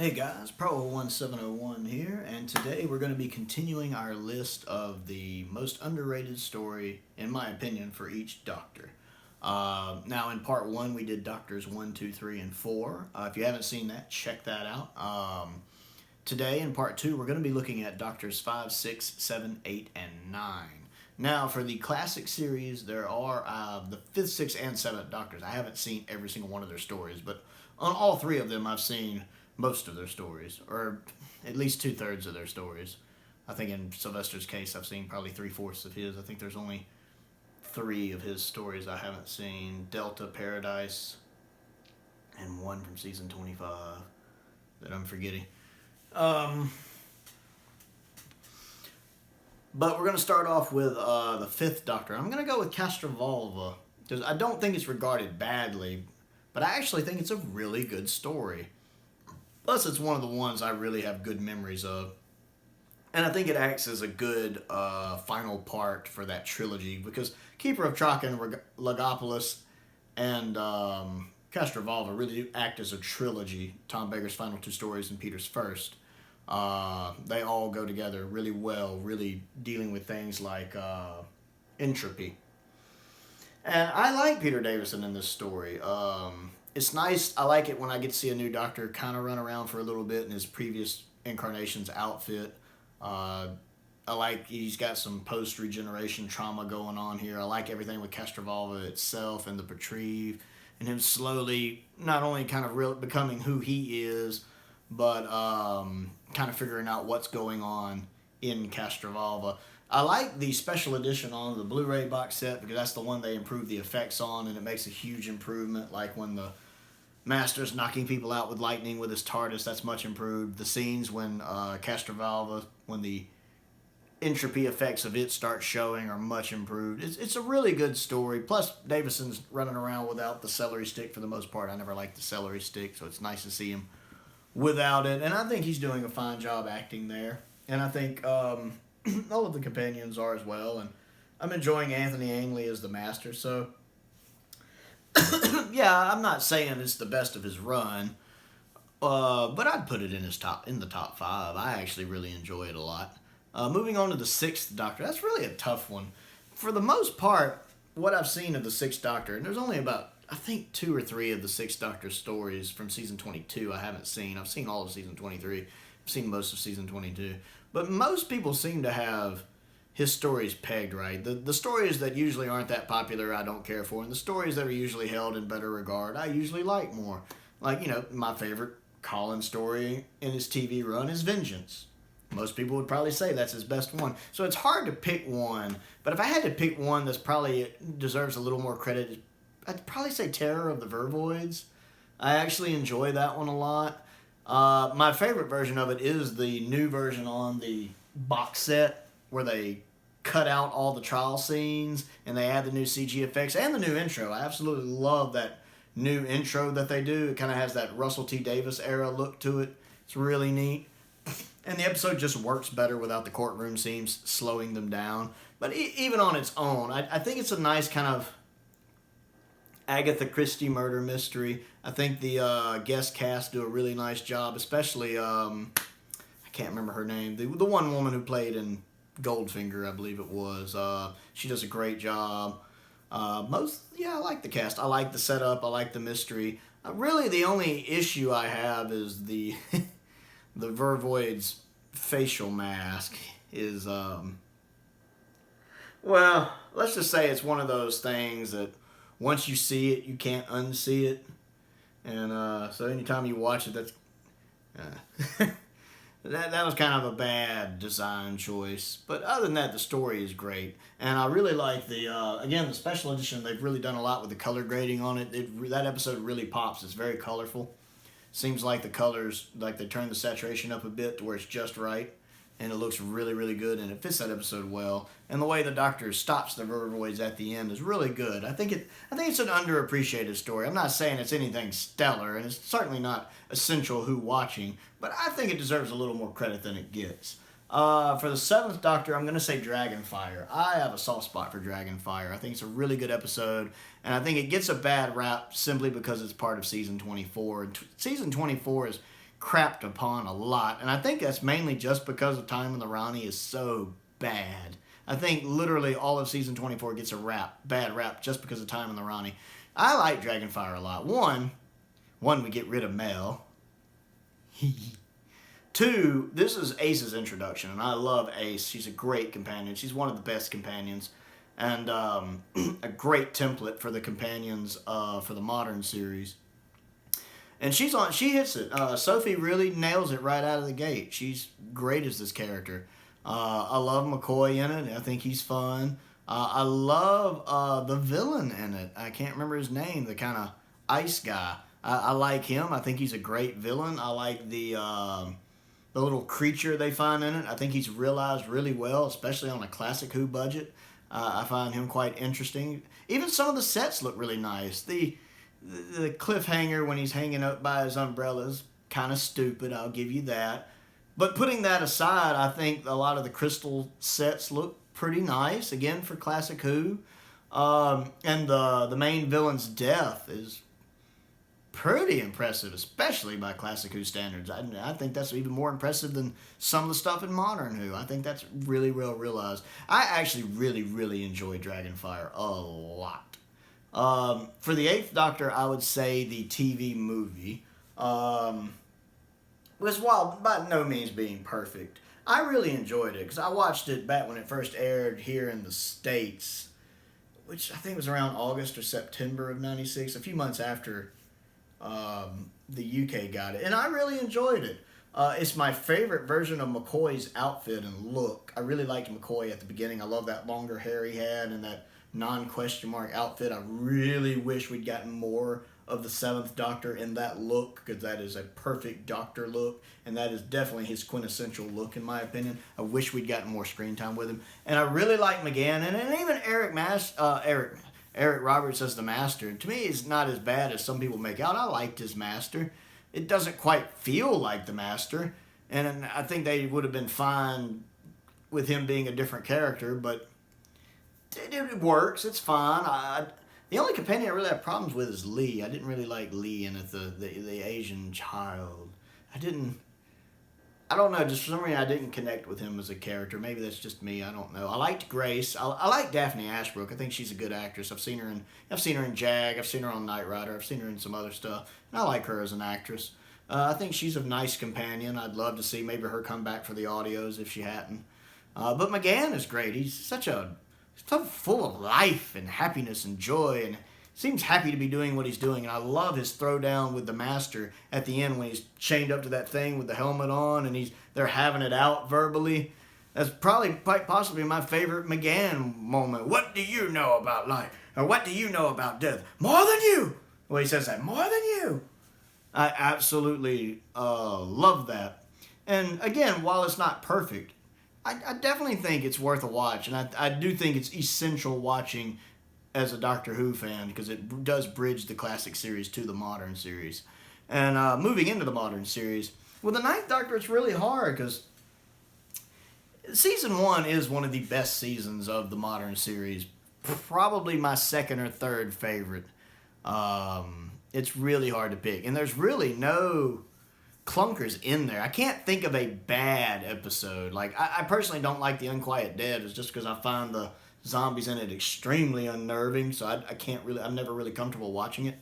Hey guys, Pro1701 here, and today we're going to be continuing our list of the most underrated story, in my opinion, for each Doctor. Now, in part 1, we did Doctors 1, 2, 3, and 4. If you haven't seen that, check that out. Today, in part 2, we're going to be looking at Doctors 5, 6, 7, 8, and 9. Now, for the classic series, there are the 5th, 6th, and 7th Doctors. I haven't seen every single one of their stories, but on all 3 of them, I've seen most of their stories, or at least 2/3 of their stories. I think in Sylvester's case, I've seen probably 3/4 of his. I think there's only 3 of his stories I haven't seen: Delta, Paradise, and one from season 25 that I'm forgetting. But we're going to start off with the 5th Doctor. I'm going to go with Castrovalva, because I don't think it's regarded badly, but I actually think it's a really good story. Plus, it's one of the ones I really have good memories of. And I think it acts as a good final part for that trilogy, because Keeper of Traken, Logopolis, and Castrovalva really do act as a trilogy. Tom Baker's final 2 stories and Peter's first. They all go together really well, really dealing with things like entropy. And I like Peter Davison in this story. It's nice. I like it when I get to see a new Doctor kind of run around for a little bit in his previous incarnation's outfit. I like he's got some post-regeneration trauma going on here. I like everything with Castrovalva itself and the Retrieve, and him slowly not only kind of becoming who he is, but kind of figuring out what's going on in Castrovalva. I like the special edition on the Blu-ray box set, because that's the one they improved the effects on, and it makes a huge improvement. Like when the Master's knocking people out with lightning with his TARDIS, that's much improved. The scenes when Castrovalva, when the entropy effects of it start showing, are much improved. It's a really good story. Plus, Davison's running around without the celery stick for the most part. I never liked the celery stick, so it's nice to see him without it. And I think he's doing a fine job acting there. And I think all of the companions are as well, and I'm enjoying Anthony Ainley as the Master. So, yeah, I'm not saying it's the best of his run, but I'd put it in the top 5. I actually really enjoy it a lot. Moving on to the 6th Doctor, that's really a tough one. For the most part, what I've seen of the 6th Doctor, and there's only about, I think, 2 or 3 of the 6th Doctor stories from season 22 I haven't seen. I've seen all of season 23. I've seen most of season 22. But most people seem to have his stories pegged right. The stories that usually aren't that popular, I don't care for. And the stories that are usually held in better regard, I usually like more. Like, my favorite Colin story in his TV run is Vengeance. Most people would probably say that's his best one. So it's hard to pick one. But if I had to pick one that's probably deserves a little more credit, I'd probably say Terror of the Vervoids. I actually enjoy that one a lot. My favorite version of it is the new version on the box set, where they cut out all the trial scenes and they add the new CG effects and the new intro. I absolutely love that new intro that they do. It kind of has that Russell T Davies era look to it. It's really neat. And the episode just works better without the courtroom scenes slowing them down. But even on its own, I think it's a nice kind of Agatha Christie murder mystery. I think the guest cast do a really nice job, especially, I can't remember her name, the one woman who played in Goldfinger, I believe it was. She does a great job. I like the cast. I like the setup. I like the mystery. Really, the only issue I have is the the Vervoid's facial mask is, well, let's just say it's one of those things that once you see it, you can't unsee it. And so anytime you watch it, that's that was kind of a bad design choice. But other than that, the story is great. And I really like the special edition. They've really done a lot with the color grading on it. That episode really pops. It's very colorful. Seems like the colors, like they turn the saturation up a bit to where it's just right. And it looks really, really good, and it fits that episode well. And the way the Doctor stops the Vervoids at the end is really good. I think it's an underappreciated story. I'm not saying it's anything stellar, and it's certainly not essential who watching, but I think it deserves a little more credit than it gets. For the 7th Doctor, I'm going to say Dragonfire. I have a soft spot for Dragonfire. I think it's a really good episode, and I think it gets a bad rap simply because it's part of Season 24. And Season 24 is crapped upon a lot, and I think that's mainly just because of Time of the Rani is so bad. I think literally all of season 24 gets a bad rap just because of Time of the Rani. I like Dragonfire a lot. One, we get rid of Mel. Two, this is Ace's introduction, and I love Ace. She's a great companion. She's one of the best companions, and a great template for the companions for the modern series. And she hits it. Sophie really nails it right out of the gate. She's great as this character. I love McCoy in it. I think he's fun. I love the villain in it. I can't remember his name. The kind of ice guy. I like him. I think he's a great villain. I like the little creature they find in it. I think he's realized really well, especially on a classic Who budget. I find him quite interesting. Even some of the sets look really nice. The cliffhanger when he's hanging up by his umbrella is kind of stupid. I'll give you that. But putting that aside, I think a lot of the crystal sets look pretty nice, again, for classic Who. And the main villain's death is pretty impressive, especially by classic Who standards. I think that's even more impressive than some of the stuff in modern Who. I think that's really well realized. I actually really, really enjoy Dragonfire a lot. For the Eighth Doctor, I would say the TV movie was, while by no means being perfect, I really enjoyed it because I watched it back when it first aired here in the States, which I think was around August or September of '96, a few months after the UK got it, and I really enjoyed it. It's my favorite version of McCoy's outfit and look. I really liked McCoy at the beginning. I love that longer hair he had and that non-question mark outfit. I really wish we'd gotten more of the Seventh Doctor in that look, because that is a perfect Doctor look, and that is definitely his quintessential look in my opinion. I wish we'd gotten more screen time with him, and I really like McGann, and even Eric Roberts as the Master. To me, is not as bad as some people make out. I liked his Master. It doesn't quite feel like the Master, and I think they would have been fine with him being a different character, but it works. It's fine. The only companion I really have problems with is Lee. I didn't really like Lee in it, the Asian child. I don't know, just for some reason I didn't connect with him as a character. Maybe that's just me, I don't know. I liked Grace. I like Daphne Ashbrook. I think she's a good actress. I've seen her in Jag, I've seen her on Knight Rider, I've seen her in some other stuff, and I like her as an actress. I think she's a nice companion. I'd love to see maybe her come back for the audios if she hadn't. But McGann is great. He's so full of life and happiness and joy, and seems happy to be doing what he's doing. And I love his throwdown with the Master at the end when he's chained up to that thing with the helmet on, and they're having it out verbally. That's probably quite possibly my favorite McGann moment. What do you know about life? Or what do you know about death? More than you! Well, he says that, more than you! I absolutely love that. And again, while it's not perfect, I definitely think it's worth a watch, and I do think it's essential watching as a Doctor Who fan, because it does bridge the classic series to the modern series. And moving into the modern series, with the Ninth Doctor, it's really hard, because Season 1 is one of the best seasons of the modern series. Probably my second or third favorite. It's really hard to pick, and there's really no clunkers in there. I can't think of a bad episode. Like, I personally don't like The Unquiet Dead. It's just because I find the zombies in it extremely unnerving, so I'm never really comfortable watching it.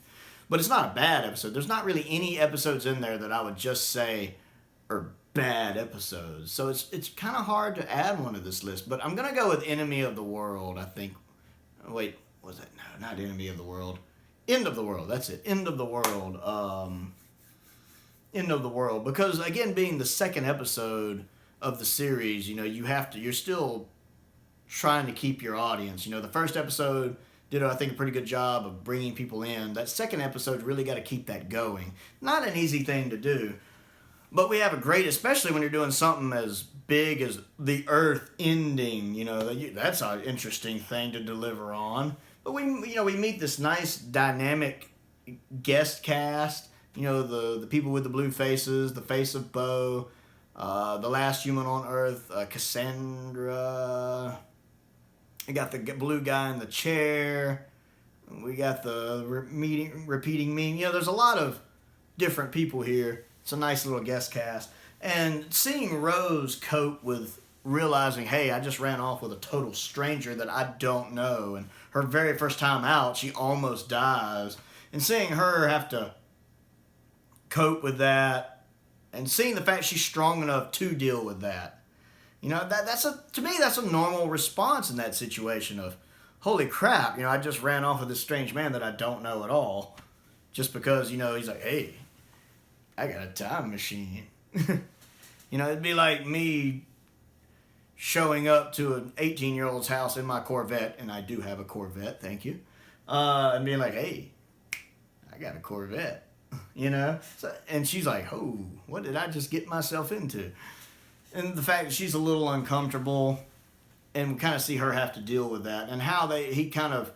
But it's not a bad episode. There's not really any episodes in there that I would just say are bad episodes. So it's kind of hard to add one to this list. But I'm going to go with Enemy of the World, I think. Wait, was it? No, not Enemy of the World. End of the World. That's it. End of the World. End of the World, because again, being the second episode of the series, you're still trying to keep your audience. The first episode did, I think, a pretty good job of bringing people in. That second episode really got to keep that going. Not an easy thing to do, but we have a great, especially when you're doing something as big as the Earth ending. That's an interesting thing to deliver on. But we meet this nice dynamic guest cast. The people with the blue faces, the face of Bo, the last human on Earth, Cassandra. We got the blue guy in the chair. We got the repeating meme. There's a lot of different people here. It's a nice little guest cast. And seeing Rose cope with realizing, hey, I just ran off with a total stranger that I don't know. And her very first time out, she almost dies. And seeing her have to cope with that, and seeing the fact she's strong enough to deal with that. To me, that's a normal response in that situation of, holy crap, I just ran off with this strange man that I don't know at all. Just because, he's like, hey, I got a time machine. It'd be like me showing up to an 18-year-old's house in my Corvette, and I do have a Corvette, thank you, and being like, hey, I got a Corvette, and she's like, oh, what did I just get myself into? And the fact that she's a little uncomfortable, and we kind of see her have to deal with that, and how he kind of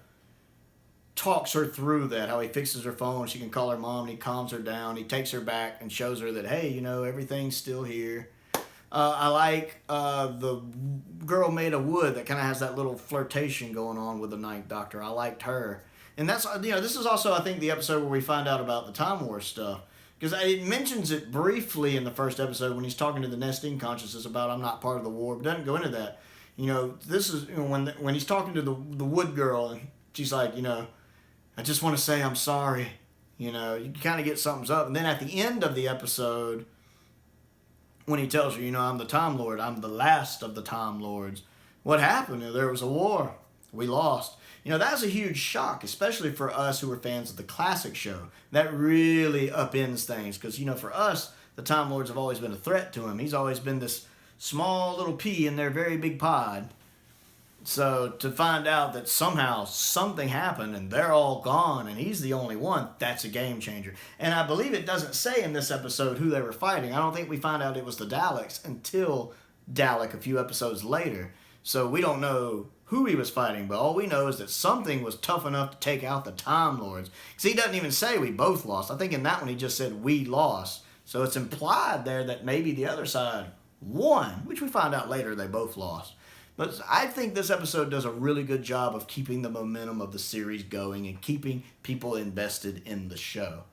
talks her through that, how he fixes her phone, she can call her mom, and he calms her down, he takes her back and shows her that, hey, everything's still here. I like the girl made of wood that kind of has that little flirtation going on with the Ninth Doctor. I liked her. And that's, this is also, I think, the episode where we find out about the Time War stuff. Because it mentions it briefly in the first episode when he's talking to the Nestene Consciousness about I'm not part of the war, but doesn't go into that. This is when he's talking to the wood girl, and she's like, I just want to say I'm sorry. You kind of get something's up. And then at the end of the episode, when he tells her, I'm the Time Lord, I'm the last of the Time Lords. What happened? There was a war. We lost. That's a huge shock, especially for us who were fans of the classic show. That really upends things. Because, for us, the Time Lords have always been a threat to him. He's always been this small little pea in their very big pod. So to find out that somehow something happened and they're all gone and he's the only one, that's a game changer. And I believe it doesn't say in this episode who they were fighting. I don't think we find out it was the Daleks until Dalek a few episodes later. So we don't know who he was fighting, but all we know is that something was tough enough to take out the Time Lords. Because he doesn't even say we both lost. I think in that one he just said we lost. So it's implied there that maybe the other side won, which we find out later they both lost. But I think this episode does a really good job of keeping the momentum of the series going and keeping people invested in the show.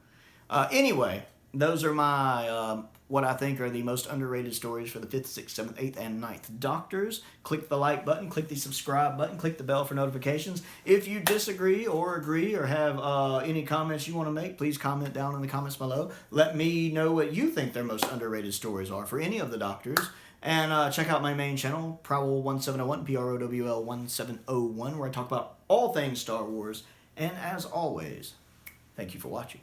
Anyway, those are my, what I think are the most underrated stories for the 5th, 6th, 7th, 8th, and 9th Doctors. Click the like button, click the subscribe button, click the bell for notifications. If you disagree or agree or have any comments you want to make, please comment down in the comments below. Let me know what you think their most underrated stories are for any of the Doctors. And check out my main channel, Prowl1701, PROWL1701, where I talk about all things Star Wars. And as always, thank you for watching.